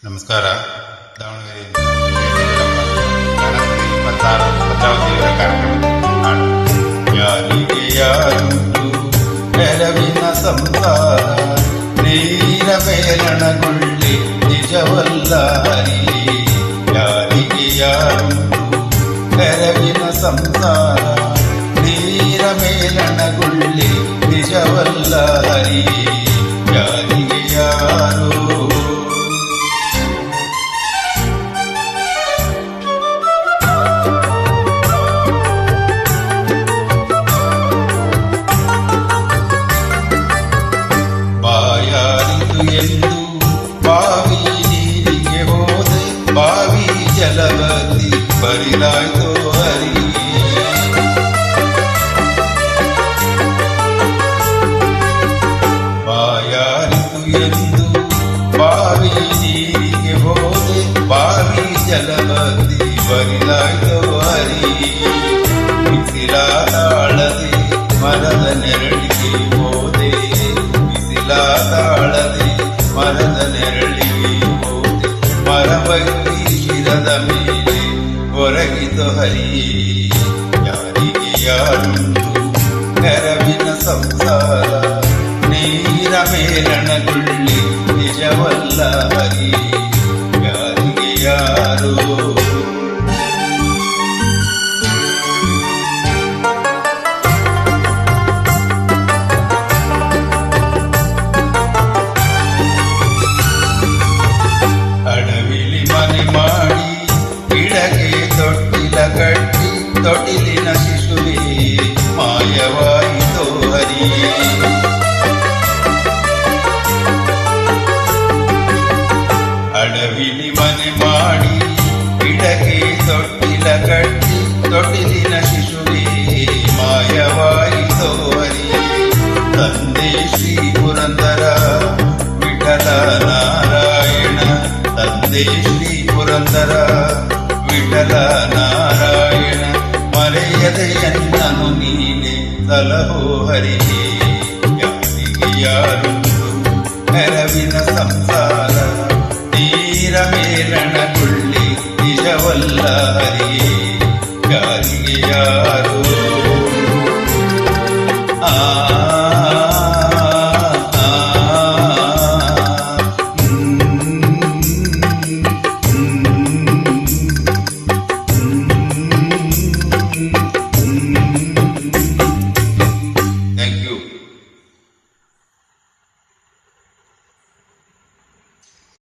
ನಮಸ್ಕಾರ. ದಾವಣಗೆರೆಯಿಂದ ಭದ್ರಾವತಿಯವರ ಕಾರ್ಯಕ್ರಮ ಯಾರಿಗೆ ಯಾರುಂಟು ನೆರವಿನ ಸಂಸಾರ ನೀರ ಮೇಲಣಗೊಳ್ಳಿ ನಿಜವಲ್ಲ ಹರಿ. ಯಾರಿಗೆ ಯಾರುಂಟು ನೆರವಿನ ಸಂಸಾರ ನೀರ ಮೇಲಣಗೊಳ್ಳಿ ನಿಜವಲ್ಲ ಹರಿ. ಯಾರಿಗೆ ಯಾರು ಎಂದು ಬಾವಿ ನೀರಿಗೆ ಹೋದೆ, ಬಾವಿ ಜಲವತಿ ಬರಿದಾಯ್ತು ಹರಿ. ಬಾಯಾರಿತು ಎಂದು ಬಾವಿ ನೀರಿಗೆ ಹೋದೆ, ಬಾವಿ ಜಲವತಿ ಬರಿದಾಯ್ತು ಹರಿ. ಬಿಸಿಲಾದಾಳದೆ ಮರದ ನೆರಳಿಗೆ ಹೋದೆ, ಬಿಸಿಲಾದಾಳದೆ ಮರದ ನೆರಳಿಗೆ ಹೋದೆ, ಮರಬಗ್ಗಿ ಶಿರದ ಮೇಲೆ ಹೊರಗಿತು ಹರಿ. ಯಾರಿಗೆ ಯಾರುಂಟು ನೆರವಿನ ಸಂಸಾರ ನೀರ ಮೇಲಣಗೊಳ್ಳಿ ನಿಜವಲ್ಲ ಹರಿ. ಯಾರಿಗೆ ಯಾರು ಮಾಡಿ ಗಿಡಗೆ ತೊಟ್ಟಿಲ ಕಟ್ಟಿ ತೊಟ್ಟಿಲಿನ ಶಿಶುವೇ ಮಾಯವಾಯಿತೋ ಹರಿ. ಅಡವಿಲಿ ಮನೆ ಮಾಡಿ ಗಿಡಗೆ ತೊಟ್ಟಿಲ ಕಟ್ಟಿ ತೊಟ್ಟಿಲಿನ ಶಿಶುವೇ ಮಾಯವಾಯಿತೋ ಹರಿ. ತಂದೆ ಶ್ರೀ ಪುರಂದರ ವಿಠಲ ನಾರಾಯಣ, ತಂದೆ ಶ್ರೀ ಪುರಂದರ ವಿಠಲ ನಾರಾಯಣ, ಮರೆಯದೆ ಎನ್ನನು ನೀನೆ ಸಲಹೋ ಹರಿ. ಯಾರಿಗೆ ಯಾರುಂಟು ನೆರವಿನ ಸಂಸಾರ